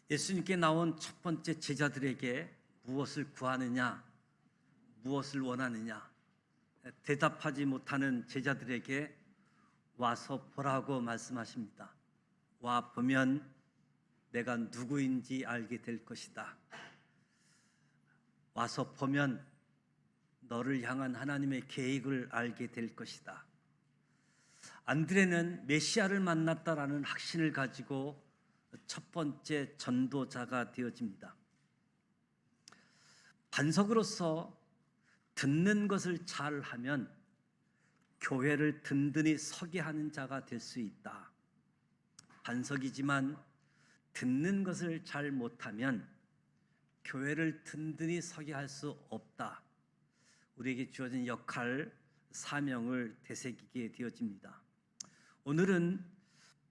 예수님께 나온 첫 번째 제자들에게 무엇을 구하느냐, 무엇을 원하느냐 대답하지 못하는 제자들에게 와서 보라고 말씀하십니다. 와 보면 내가 누구인지 알게 될 것이다. 와서 보면 너를 향한 하나님의 계획을 알게 될 것이다. 안드레는 메시아를 만났다라는 확신을 가지고 첫 번째 전도자가 되어집니다. 반석으로서 듣는 것을 잘하면 교회를 든든히 서게 하는 자가 될 수 있다. 반석이지만 듣는 것을 잘 못하면 교회를 든든히 서게 할 수 없다. 우리에게 주어진 역할, 사명을 되새기게 되어집니다. 오늘은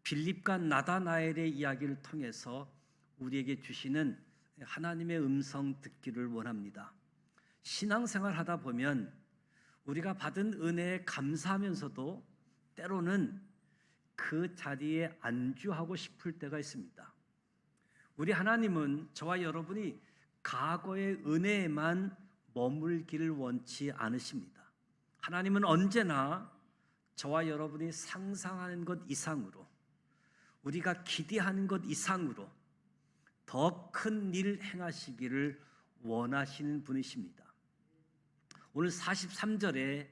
빌립과 나다나엘의 이야기를 통해서 우리에게 주시는 하나님의 음성 듣기를 원합니다. 신앙생활 하다 보면 우리가 받은 은혜에 감사하면서도 때로는 그 자리에 안주하고 싶을 때가 있습니다. 우리 하나님은 저와 여러분이 과거의 은혜에만 머물기를 원치 않으십니다. 하나님은 언제나 저와 여러분이 상상하는 것 이상으로, 우리가 기대하는 것 이상으로 더 큰 일 행하시기를 원하시는 분이십니다. 오늘 43절에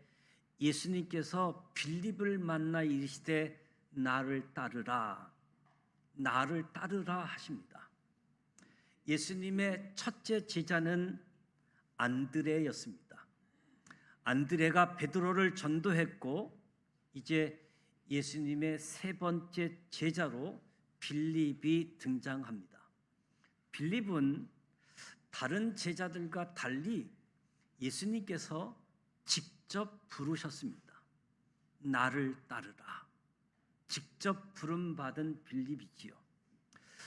예수님께서 빌립을 만나 이르시되 나를 따르라, 나를 따르라 하십니다. 예수님의 첫째 제자는 안드레였습니다. 안드레가 베드로를 전도했고 이제 예수님의 세 번째 제자로 빌립이 등장합니다. 빌립은 다른 제자들과 달리 예수님께서 직접 부르셨습니다. 나를 따르라. 직접 부름받은 빌립이지요.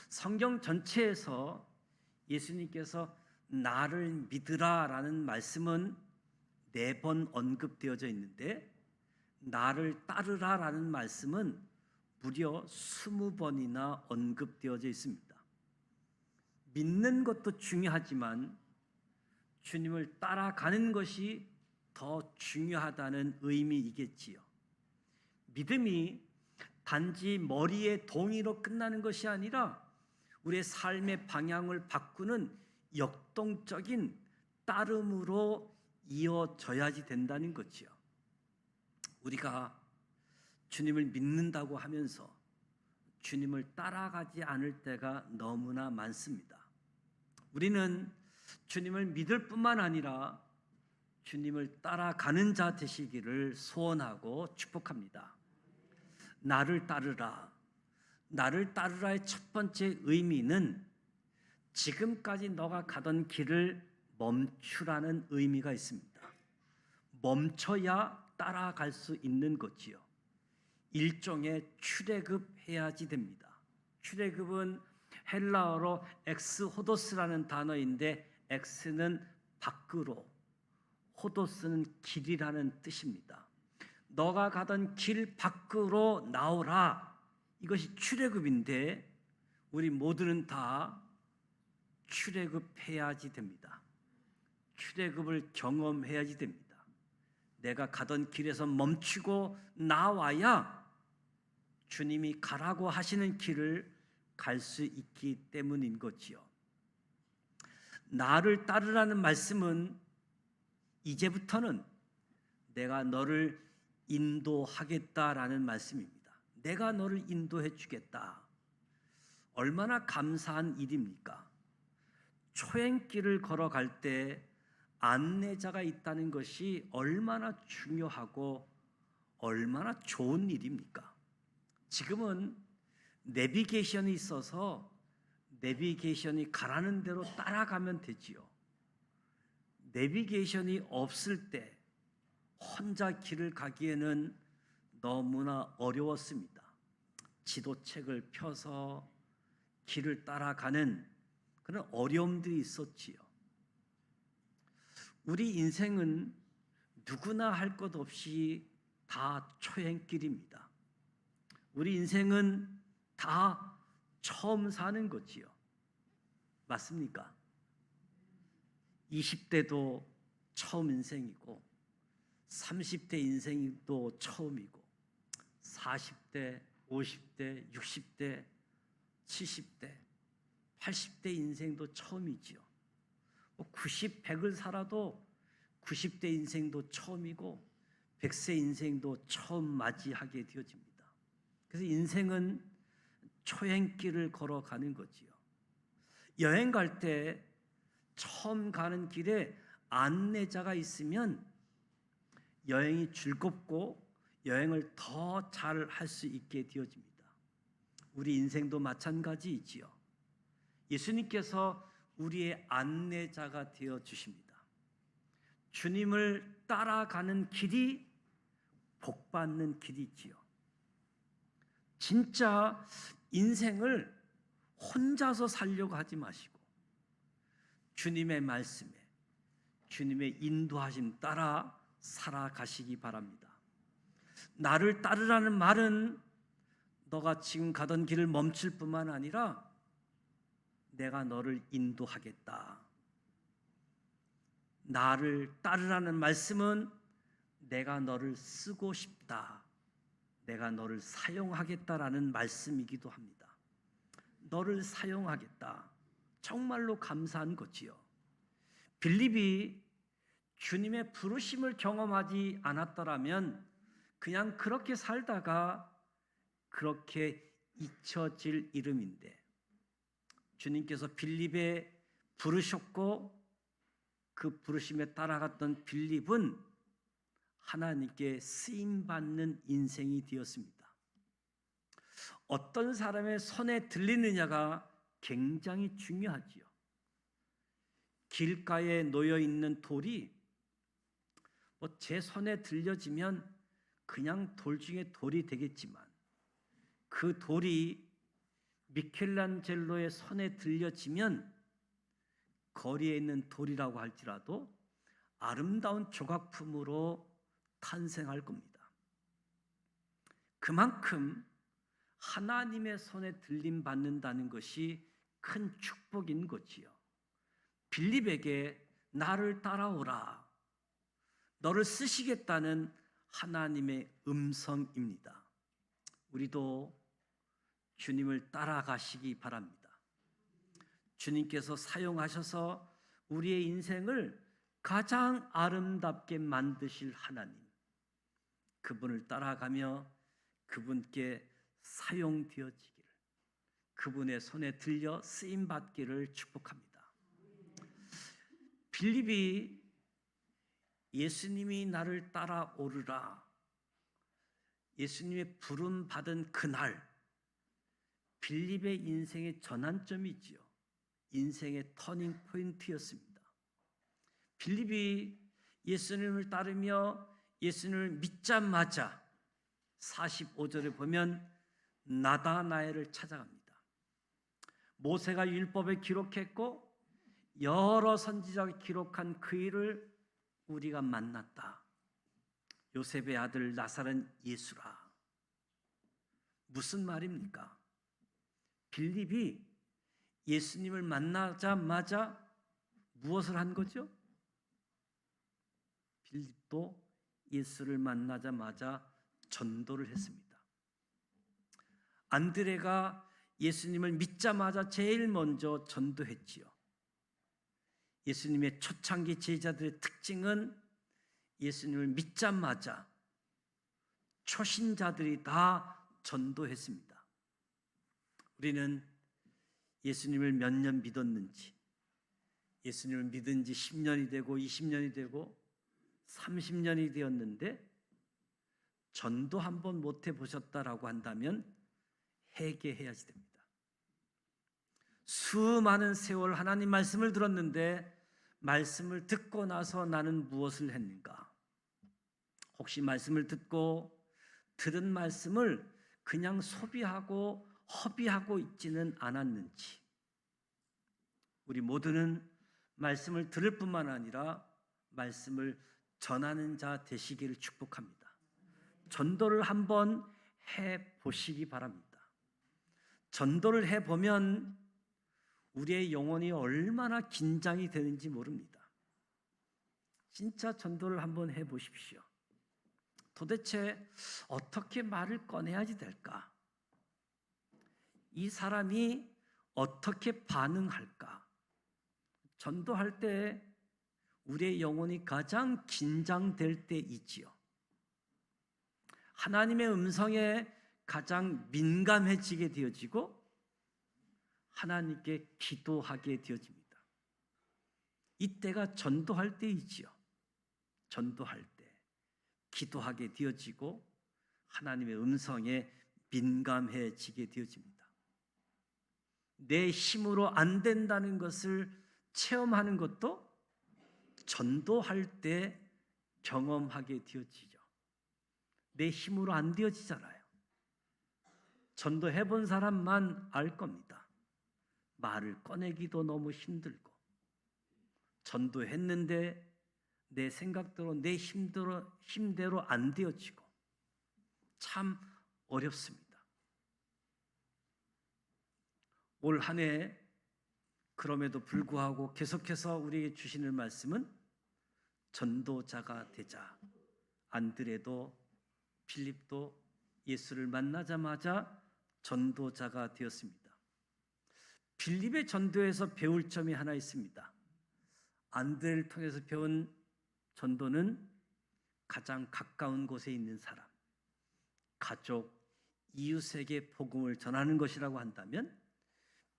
성경 전체에서 예수님께서 나를 믿으라라는 말씀은 4번 언급되어져 있는데 나를 따르라라는 말씀은 무려 20번이나 언급되어져 있습니다. 믿는 것도 중요하지만 주님을 따라가는 것이 더 중요하다는 의미이겠지요. 믿음이 단지 머리의 동의로 끝나는 것이 아니라 우리의 삶의 방향을 바꾸는 역동적인 따름으로 이어져야지 된다는 거지요. 우리가 주님을 믿는다고 하면서 주님을 따라가지 않을 때가 너무나 많습니다. 우리는 주님을 믿을 뿐만 아니라 주님을 따라가는 자 되시기를 소원하고 축복합니다. 나를 따르라. 나를 따르라의 첫 번째 의미는 지금까지 너가 가던 길을 멈추라는 의미가 있습니다. 멈춰야 따라갈 수 있는 거지요. 일종의 출애굽해야지 됩니다. 출애굽은 헬라어로 엑스호도스라는 단어인데 엑스는 밖으로, 호도스는 길이라는 뜻입니다. 너가 가던 길 밖으로 나오라. 이것이 출애굽인데 우리 모두는 다 출애굽해야지 됩니다. 출애굽을 경험해야지 됩니다. 내가 가던 길에서 멈추고 나와야 주님이 가라고 하시는 길을 갈 수 있기 때문인 거지요. 나를 따르라는 말씀은 이제부터는 내가 너를 인도하겠다라는 말씀입니다. 내가 너를 인도해 주겠다. 얼마나 감사한 일입니까? 초행길을 걸어갈 때 안내자가 있다는 것이 얼마나 중요하고 얼마나 좋은 일입니까? 지금은 내비게이션이 있어서 내비게이션이 가라는 대로 따라가면 되지요. 내비게이션이 없을 때 혼자 길을 가기에는 너무나 어려웠습니다. 지도책을 펴서 길을 따라가는 그런 어려움들이 있었지요. 우리 인생은 누구나 할 것 없이 다 초행길입니다. 우리 인생은 다 처음 사는 거지요. 맞습니까? 20대도 처음 인생이고 30대 인생도 처음이고 40대, 50대, 60대, 70대, 80대 인생도 처음이지요. 90, 100을 살아도 90대 인생도 처음이고 100세 인생도 처음 맞이하게 되어집니다. 그래서 인생은 초행길을 걸어가는 거지요. 여행 갈 때 처음 가는 길에 안내자가 있으면 여행이 즐겁고 여행을 더 잘 할 수 있게 되어집니다. 우리 인생도 마찬가지이지요. 예수님께서 우리의 안내자가 되어 주십니다. 주님을 따라가는 길이 복받는 길이지요. 진짜 인생을 혼자서 살려고 하지 마시고 주님의 말씀에 주님의 인도하심 따라 살아가시기 바랍니다. 나를 따르라는 말은 너가 지금 가던 길을 멈출 뿐만 아니라 내가 너를 인도하겠다. 나를 따르라는 말씀은 내가 너를 쓰고 싶다. 내가 너를 사용하겠다라는 말씀이기도 합니다. 너를 사용하겠다. 정말로 감사한 거지요. 빌립이 주님의 부르심을 경험하지 않았더라면 그냥 그렇게 살다가 그렇게 잊혀질 이름인데 주님께서 빌립에 부르셨고 그 부르심에 따라갔던 빌립은 하나님께 쓰임받는 인생이 되었습니다. 어떤 사람의 손에 들리느냐가 굉장히 중요하지요. 길가에 놓여 있는 돌이 제 손에 들려지면 그냥 돌 중에 돌이 되겠지만 그 돌이 미켈란젤로의 손에 들려지면 거리에 있는 돌이라고 할지라도 아름다운 조각품으로 탄생할 겁니다. 그만큼 하나님의 손에 들림 받는다는 것이 큰 축복인 거지요. 빌립에게 나를 따라오라. 너를 쓰시겠다는 하나님의 음성입니다. 우리도 주님을 따라가시기 바랍니다. 주님께서 사용하셔서 우리의 인생을 가장 아름답게 만드실 하나님, 그분을 따라가며 그분께 사용되어지기를, 그분의 손에 들려 쓰임받기를 축복합니다. 빌립이 예수님이 나를 따라오르라, 예수님의 부름 받은 그날 빌립의 인생의 전환점이지요. 인생의 터닝 포인트였습니다. 빌립이 예수님을 따르며 예수님을 믿자마자 45절에 보면 나다나엘을 찾아갑니다. 모세가 율법에 기록했고 여러 선지자가 기록한 그 일을 우리가 만났다. 요셉의 아들 나사렛 예수라. 무슨 말입니까? 빌립이 예수님을 만나자마자 무엇을 한 거죠? 빌립도 예수를 만나자마자 전도를 했습니다. 안드레가 예수님을 믿자마자 제일 먼저 전도했지요. 예수님의 초창기 제자들의 특징은 예수님을 믿자마자 초신자들이 다 전도했습니다. 우리는 예수님을 몇 년 믿었는지, 예수님을 믿은 지 10년이 되고 20년이 되고 30년이 되었는데 전도 한번 못 해보셨다라고 한다면 회개해야지 됩니다. 수많은 세월 하나님 말씀을 들었는데 말씀을 듣고 나서 나는 무엇을 했는가? 혹시 말씀을 듣고 들은 말씀을 그냥 소비하고 허비하고 있지는 않았는지, 우리 모두는 말씀을 들을 뿐만 아니라 말씀을 전하는 자 되시기를 축복합니다. 전도를 한번 해보시기 바랍니다. 전도를 해보면 우리의 영혼이 얼마나 긴장이 되는지 모릅니다. 진짜 전도를 한번 해보십시오. 도대체 어떻게 말을 꺼내야지 될까? 이 사람이 어떻게 반응할까? 전도할 때 우리의 영혼이 가장 긴장될 때 있지요. 하나님의 음성에 가장 민감해지게 되어지고 하나님께 기도하게 되어집니다. 이때가 전도할 때이지요. 전도할 때 기도하게 되어지고 하나님의 음성에 민감해지게 되어집니다. 내 힘으로 안 된다는 것을 체험하는 것도 전도할 때 경험하게 되어지죠. 내 힘으로 안 되어지잖아요. 전도해 본 사람만 알 겁니다. 말을 꺼내기도 너무 힘들고, 전도했는데 내 생각대로 내 힘대로 안 되어지고 참 어렵습니다. 올 한 해 그럼에도 불구하고 계속해서 우리에게 주시는 말씀은 전도자가 되자. 안드레도 필립도 예수를 만나자마자 전도자가 되었습니다. 필립의 전도에서 배울 점이 하나 있습니다. 안드레를 통해서 배운 전도는 가장 가까운 곳에 있는 사람, 가족, 이웃에게 복음을 전하는 것이라고 한다면,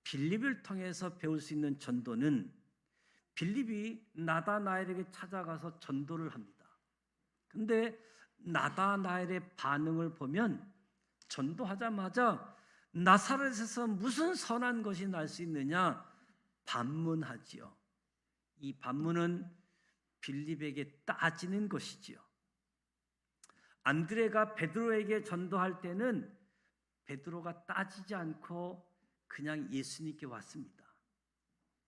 빌립을 통해서 배울 수 있는 전도는 빌립이 나다나엘에게 찾아가서 전도를 합니다. 근데 나다나엘의 반응을 보면 전도하자마자 나사렛에서 무슨 선한 것이 날 수 있느냐 반문하지요. 이 반문은 빌립에게 따지는 것이지요. 안드레가 베드로에게 전도할 때는 베드로가 따지지 않고 그냥 예수님께 왔습니다.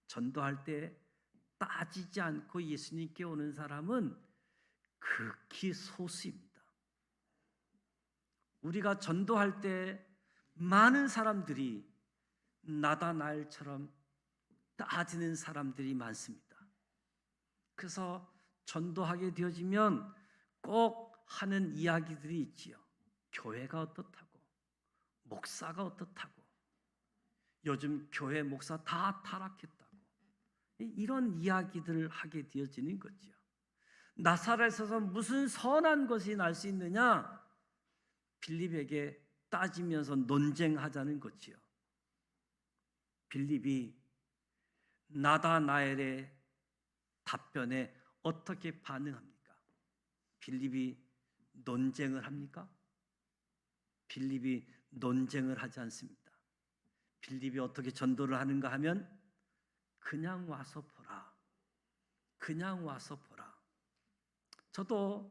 전도할 때 따지지 않고 예수님께 오는 사람은 극히 소수입니다. 우리가 전도할 때 많은 사람들이 나다나엘처럼 따지는 사람들이 많습니다. 그래서 전도하게 되어지면 꼭 하는 이야기들이 있지요. 교회가 어떻다고, 목사가 어떻다고, 요즘 교회 목사 다 타락했다고, 이런 이야기들을 하게 되어지는 거지요. 나사렛에서 무슨 선한 것이 날 수 있느냐? 빌립에게 따지면서 논쟁하자는 거지요. 빌립이 나다나엘의 답변에 어떻게 반응합니까? 빌립이 논쟁을 합니까? 빌립이 논쟁을 하지 않습니다. 빌립이 어떻게 전도를 하는가 하면 그냥 와서 보라. 그냥 와서 보라. 저도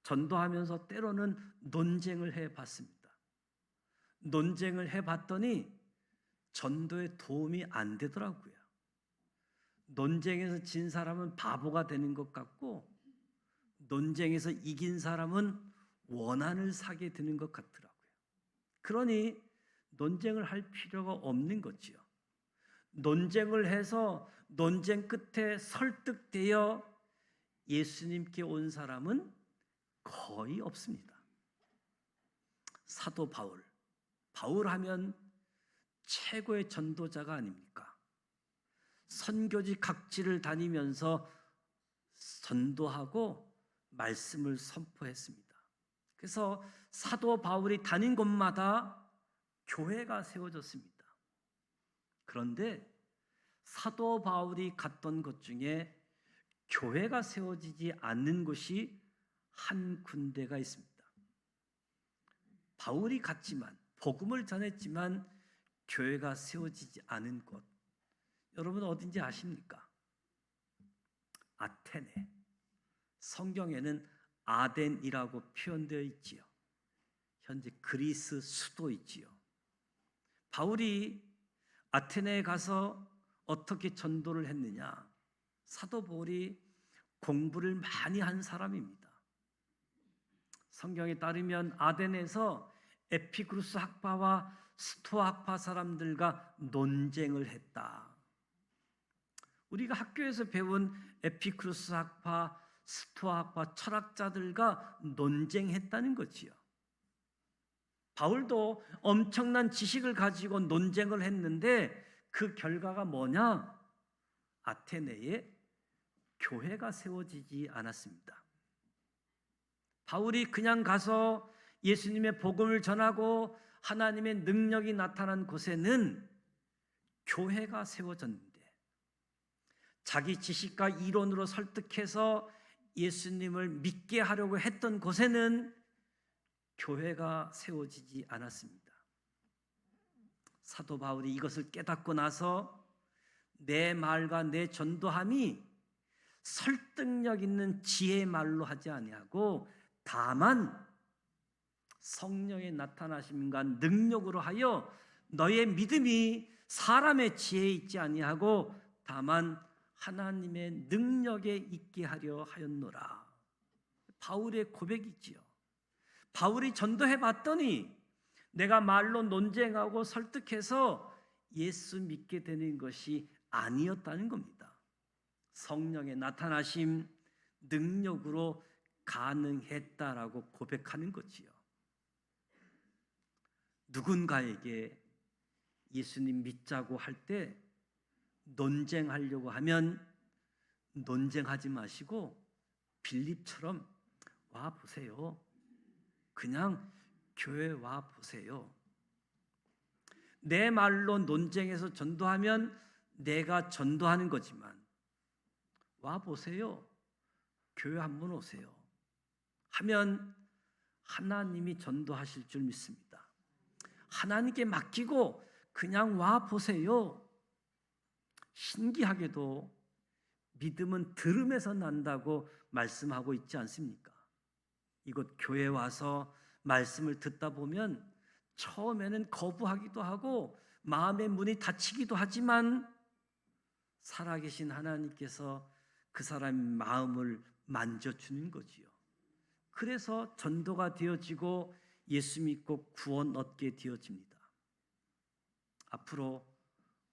전도하면서 때로는 논쟁을 해봤습니다. 논쟁을 해봤더니 전도에 도움이 안 되더라고요. 논쟁에서 진 사람은 바보가 되는 것 같고, 논쟁에서 이긴 사람은 원한을 사게 되는 것 같더라고요. 그러니 논쟁을 할 필요가 없는 거지요. 논쟁을 해서 논쟁 끝에 설득되어 예수님께 온 사람은 거의 없습니다. 사도 바울 하면 최고의 전도자가 아닙니까? 선교지 각지를 다니면서 전도하고 말씀을 선포했습니다. 그래서 사도 바울이 다닌 곳마다 교회가 세워졌습니다. 그런데 사도 바울이 갔던 곳 중에 교회가 세워지지 않는 곳이 한 군데가 있습니다. 바울이 갔지만, 복음을 전했지만 교회가 세워지지 않은 곳, 여러분 어딘지 아십니까? 아테네. 성경에는 아덴이라고 표현되어 있지요. 현재 그리스 수도이지요. 바울이 아테네에 가서 어떻게 전도를 했느냐? 사도 바울이 공부를 많이 한 사람입니다. 성경에 따르면 아덴에서 에피쿠르스 학파와 스토아 학파 사람들과 논쟁을 했다. 우리가 학교에서 배운 에피쿠로스 학파, 스토아 학파 철학자들과 논쟁했다는 거지요. 바울도 엄청난 지식을 가지고 논쟁을 했는데 그 결과가 뭐냐? 아테네에 교회가 세워지지 않았습니다. 바울이 그냥 가서 예수님의 복음을 전하고 하나님의 능력이 나타난 곳에는 교회가 세워졌는데, 자기 지식과 이론으로 설득해서 예수님을 믿게 하려고 했던 곳에는 교회가 세워지지 않았습니다. 사도 바울이 이것을 깨닫고 나서 내 말과 내 전도함이 설득력 있는 지혜의 말로 하지 아니하고 다만 성령의 나타나심과 능력으로 하여 너의 믿음이 사람의 지혜에 있지 아니하고 다만 하나님의 능력에 있게 하려 하였노라. 바울의 고백이지요. 바울이 전도해 봤더니 내가 말로 논쟁하고 설득해서 예수 믿게 되는 것이 아니었다는 겁니다. 성령의 나타나심, 능력으로 가능했다라고 고백하는 거지요. 누군가에게 예수님 믿자고 할 때 논쟁하려고 하면 논쟁하지 마시고 빌립처럼 와 보세요. 그냥 교회 와 보세요. 내 말로 논쟁해서 전도하면 내가 전도하는 거지만 와 보세요. 교회 한번 오세요. 하면 하나님이 전도하실 줄 믿습니다. 하나님께 맡기고 그냥 와 보세요. 신기하게도 믿음은 들음에서 난다고 말씀하고 있지 않습니까? 이곳 교회 와서 말씀을 듣다 보면 처음에는 거부하기도 하고 마음의 문이 닫히기도 하지만 살아계신 하나님께서 그 사람의 마음을 만져주는 거지요. 그래서 전도가 되어지고 예수 믿고 구원 얻게 되어집니다. 앞으로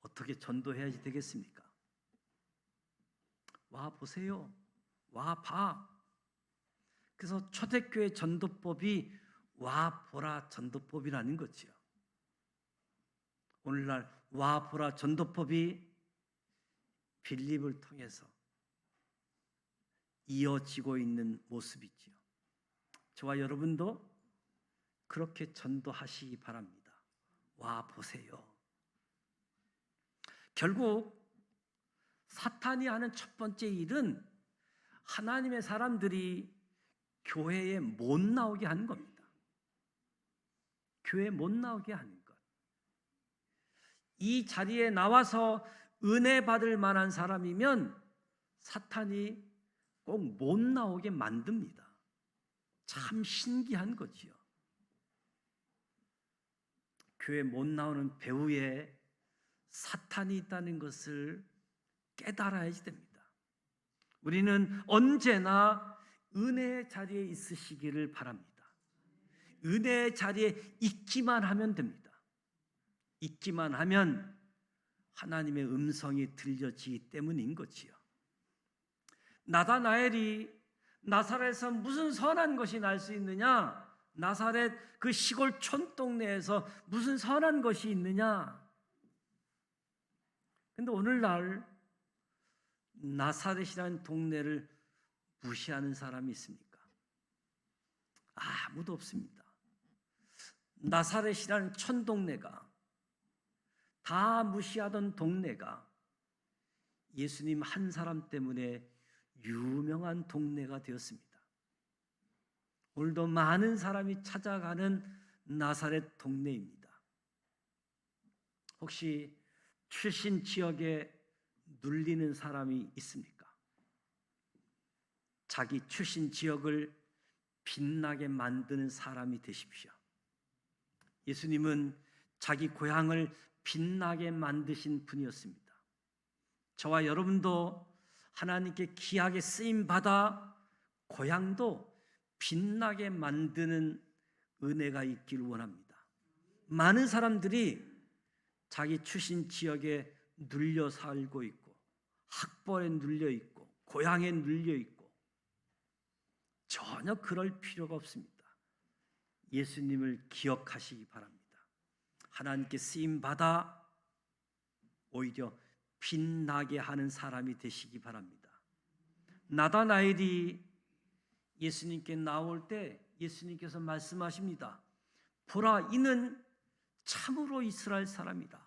어떻게 전도해야 되겠습니까? 와 보세요. 와 봐. 그래서 초대교회 전도법이 와 보라 전도법이라는 거지요. 오늘날 와 보라 전도법이 빌립을 통해서 이어지고 있는 모습이지요. 저와 여러분도 그렇게 전도하시기 바랍니다. 와 보세요. 결국 사탄이 하는 첫 번째 일은 하나님의 사람들이 교회에 못 나오게 하는 겁니다. 교회에 못 나오게 하는 것. 이 자리에 나와서 은혜 받을 만한 사람이면 사탄이 꼭 못 나오게 만듭니다. 참 신기한 거지요. 교회 못 나오는 배후에 사탄이 있다는 것을 깨달아야지 됩니다. 우리는 언제나 은혜의 자리에 있으시기를 바랍니다. 은혜의 자리에 있기만 하면 됩니다. 있기만 하면 하나님의 음성이 들려지기 때문인 거지요. 나다나엘이 나사렛에서 무슨 선한 것이 날 수 있느냐? 나사렛 그 시골 촌동네에서 무슨 선한 것이 있느냐? 근데 오늘날 나사렛이라는 동네를 무시하는 사람이 있습니까? 아무도 없습니다. 나사렛이라는 촌동네가, 다 무시하던 동네가 예수님 한 사람 때문에 유명한 동네가 되었습니다. 오늘도 많은 사람이 찾아가는 나사렛 동네입니다. 혹시 출신 지역에 눌리는 사람이 있습니까? 자기 출신 지역을 빛나게 만드는 사람이 되십시오. 예수님은 자기 고향을 빛나게 만드신 분이었습니다. 저와 여러분도 하나님께 귀하게 쓰임받아 고향도 빛나게 만드는 은혜가 있기를 원합니다. 많은 사람들이 자기 출신 지역에 눌려 살고 있고 학벌에 눌려 있고 고향에 눌려 있고 전혀 그럴 필요가 없습니다. 예수님을 기억하시기 바랍니다. 하나님께 쓰임 받아 오히려 빛나게 하는 사람이 되시기 바랍니다. 나다나엘이 예수님께 나올 때 예수님께서 말씀하십니다. 보라, 이는 참으로 이스라엘 사람이다.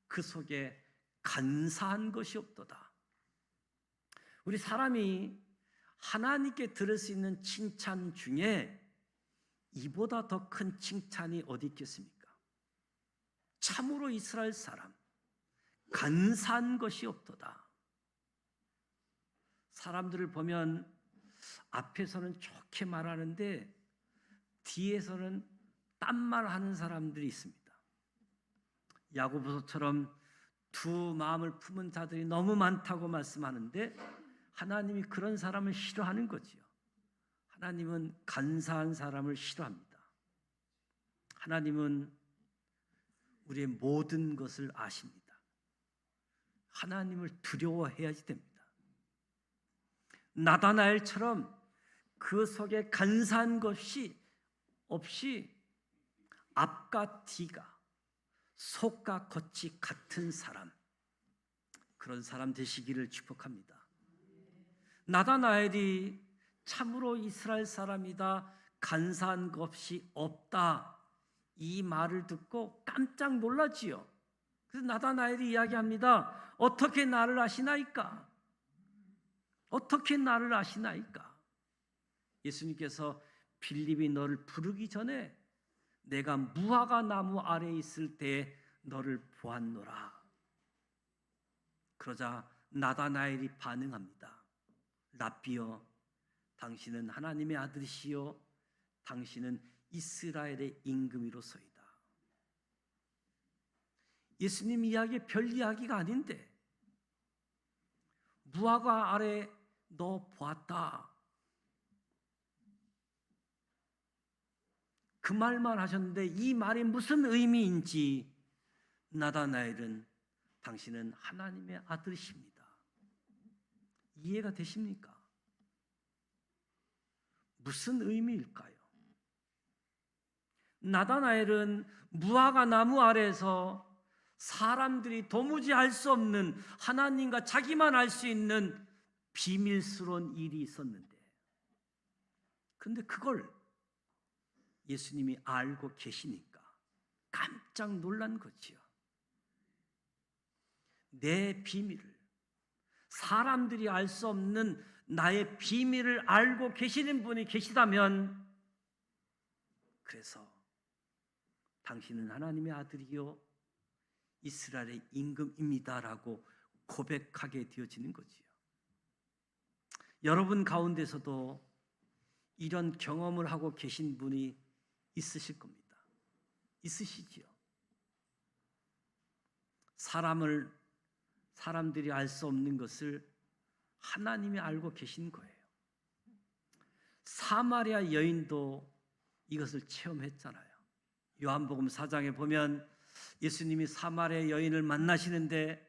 그 속에 간사한 것이 없도다. 우리 사람이 하나님께 들을 수 있는 칭찬 중에 이보다 더 큰 칭찬이 어디 있겠습니까? 참으로 이스라엘 사람, 간사한 것이 없도다. 사람들을 보면 앞에서는 좋게 말하는데 뒤에서는 딴말 하는 사람들이 있습니다. 야고보서처럼 두 마음을 품은 자들이 너무 많다고 말씀하는데 하나님이 그런 사람을 싫어하는 거지요. 하나님은 간사한 사람을 싫어합니다. 하나님은 우리의 모든 것을 아십니다. 하나님을 두려워해야지 됩니다. 나다나엘처럼 그 속에 간사한 것이 없이 앞과 뒤가 속과 겉이 같은 사람, 그런 사람 되시기를 축복합니다. 나다나엘이 참으로 이스라엘 사람이다, 간사한 것이 없다, 이 말을 듣고 깜짝 놀라지요. 그래서 나다나엘이 이야기합니다. 어떻게 나를 아시나이까? 어떻게 나를 아시나이까? 예수님께서 빌립이 너를 부르기 전에 내가 무화과 나무 아래에 있을 때에 너를 보았노라. 그러자 나다나엘이 반응합니다. 랍비여, 당신은 하나님의 아들이시요 당신은 이스라엘의 임금이로소이다. 예수님 이야기 별 이야기가 아닌데 무화과 아래 너 보았다, 그 말만 하셨는데 이 말이 무슨 의미인지 나다나엘은 당신은 하나님의 아들이십니다. 이해가 되십니까? 무슨 의미일까요? 나다나엘은 무화과 나무 아래에서 사람들이 도무지 알 수 없는, 하나님과 자기만 알 수 있는 비밀스러운 일이 있었는데, 그런데 그걸 예수님이 알고 계시니까 깜짝 놀란 거지요. 내 비밀을, 사람들이 알 수 없는 나의 비밀을 알고 계시는 분이 계시다면, 그래서 당신은 하나님의 아들이요 이스라엘의 임금입니다라고 고백하게 되어지는 거지요. 여러분 가운데서도 이런 경험을 하고 계신 분이 있으실 겁니다. 있으시지요. 사람들이 알 수 없는 것을 하나님이 알고 계신 거예요. 사마리아 여인도 이것을 체험했잖아요. 요한복음 4장에 보면 예수님이 사마리아 여인을 만나시는데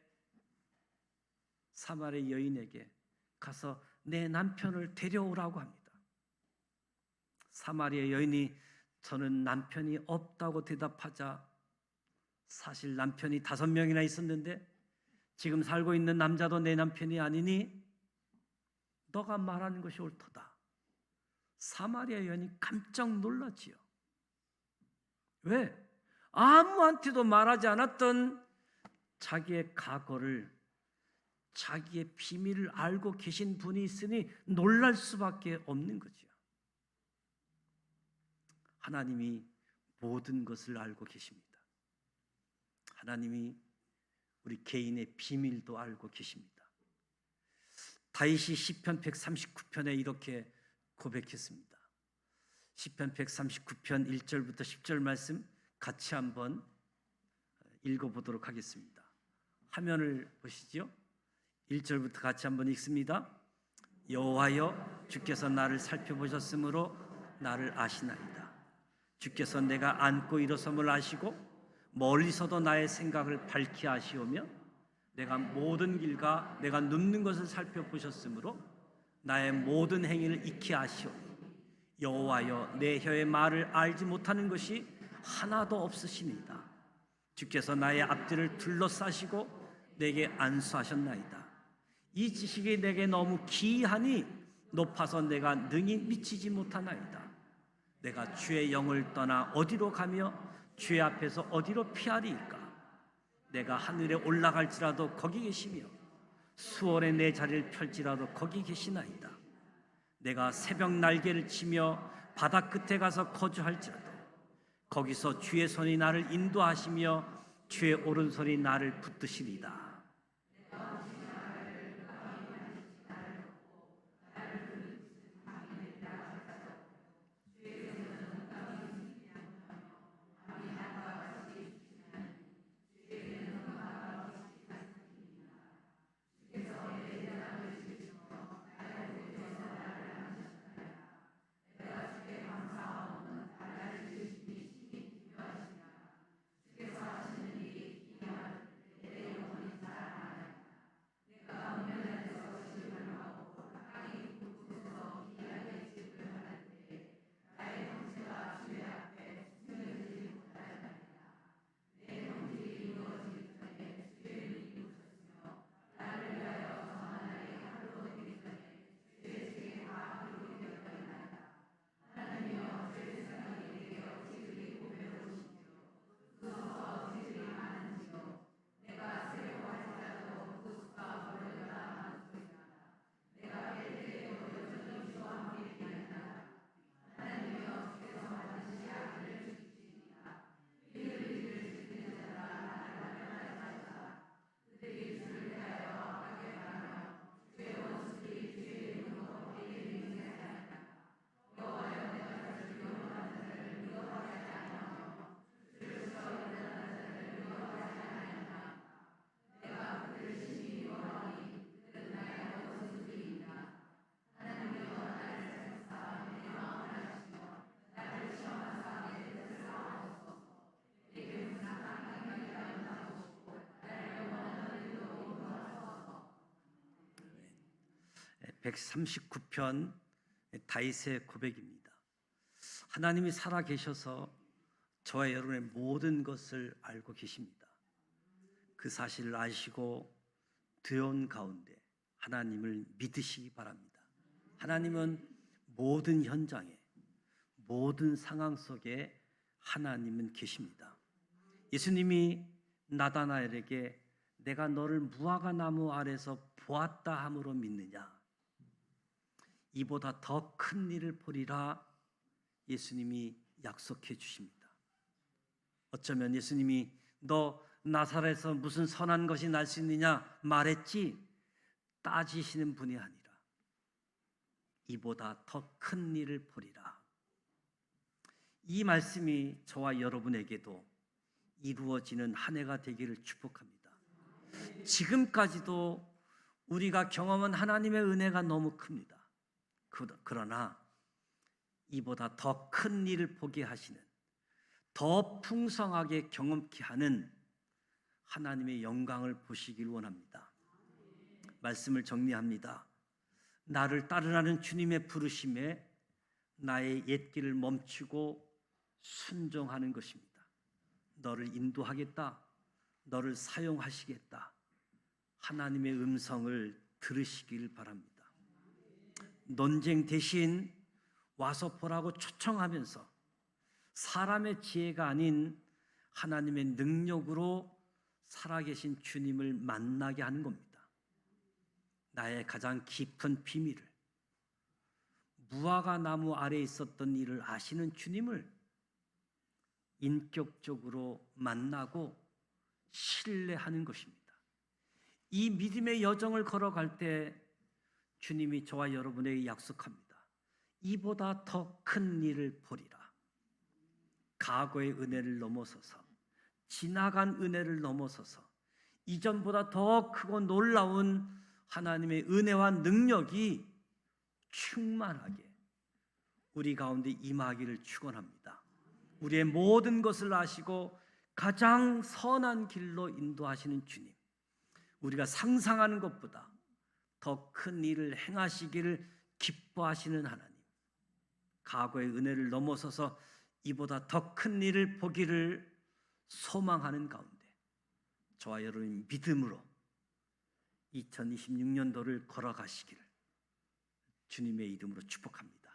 사마리아 여인에게 가서 내 남편을 데려오라고 합니다. 사마리아 여인이 저는 남편이 없다고 대답하자, 사실 남편이 5명이나 있었는데 지금 살고 있는 남자도 내 남편이 아니니 너가 말하는 것이 옳도다. 사마리아 여인이 깜짝 놀랐지요. 왜? 아무한테도 말하지 않았던 자기의 과거를, 자기의 비밀을 알고 계신 분이 있으니 놀랄 수밖에 없는 거죠. 하나님이 모든 것을 알고 계십니다. 하나님이 우리 개인의 비밀도 알고 계십니다. 다윗이 시편 139편에 이렇게 고백했습니다. 시편 139편 1절부터 10절 말씀 같이 한번 읽어보도록 하겠습니다. 화면을 보시죠. 1절부터 같이 한번 읽습니다. 여호와여, 주께서 나를 살펴보셨으므로 나를 아시나이다. 주께서 내가 앉고 일어섬을 아시고 멀리서도 나의 생각을 밝히 아시오며 내가 모든 길과 내가 눕는 것을 살펴보셨으므로 나의 모든 행위를 익히 아시오니 여호와여 내 혀의 말을 알지 못하는 것이 하나도 없으시니이다. 주께서 나의 앞뒤를 둘러싸시고 내게 안수하셨나이다. 이 지식이 내게 너무 기이하니 높아서 내가 능히 미치지 못하나이다. 내가 주의 영을 떠나 어디로 가며 주의 앞에서 어디로 피하리이까? 내가 하늘에 올라갈지라도 거기 계시며 수월에 내 자리를 펼지라도 거기 계시나이다. 내가 새벽 날개를 치며 바다 끝에 가서 거주할지라도 거기서 주의 손이 나를 인도하시며 주의 오른손이 나를 붙드시리이다. 네, 139편 다윗의 고백입니다. 하나님이 살아 계셔서 저와 여러분의 모든 것을 알고 계십니다. 그 사실을 아시고 두려운 가운데 하나님을 믿으시기 바랍니다. 하나님은 모든 현장에, 모든 상황 속에 하나님은 계십니다. 예수님이 나다나엘에게 내가 너를 무화과 나무 아래서 보았다 함으로 믿느냐? 이보다 더 큰 일을 보리라 예수님이 약속해 주십니다. 어쩌면 예수님이 너 나사렛에서 무슨 선한 것이 날 수 있느냐 말했지 따지시는 분이 아니라 이보다 더 큰 일을 보리라. 이 말씀이 저와 여러분에게도 이루어지는 한 해가 되기를 축복합니다. 지금까지도 우리가 경험한 하나님의 은혜가 너무 큽니다. 그러나 이보다 더 큰 일을 보게 하시는, 더 풍성하게 경험케 하는 하나님의 영광을 보시길 원합니다. 말씀을 정리합니다. 나를 따르라는 주님의 부르심에 나의 옛 길을 멈추고 순종하는 것입니다. 너를 인도하겠다, 너를 사용하시겠다, 하나님의 음성을 들으시길 바랍니다. 논쟁 대신 와서 보라고 초청하면서 사람의 지혜가 아닌 하나님의 능력으로 살아계신 주님을 만나게 하는 겁니다. 나의 가장 깊은 비밀을, 무화과 나무 아래에 있었던 일을 아시는 주님을 인격적으로 만나고 신뢰하는 것입니다. 이 믿음의 여정을 걸어갈 때 주님이 저와 여러분에게 약속합니다. 이보다 더 큰 일을 보리라. 과거의 은혜를 넘어서서, 지나간 은혜를 넘어서서 이전보다 더 크고 놀라운 하나님의 은혜와 능력이 충만하게 우리 가운데 임하기를 축원합니다. 우리의 모든 것을 아시고 가장 선한 길로 인도하시는 주님, 우리가 상상하는 것보다 더 큰 일을 행하시기를 기뻐하시는 하나님, 과거의 은혜를 넘어서서 이보다 더 큰 일을 보기를 소망하는 가운데 저와 여러분이 믿음으로 2026년도를 걸어가시기를 주님의 이름으로 축복합니다.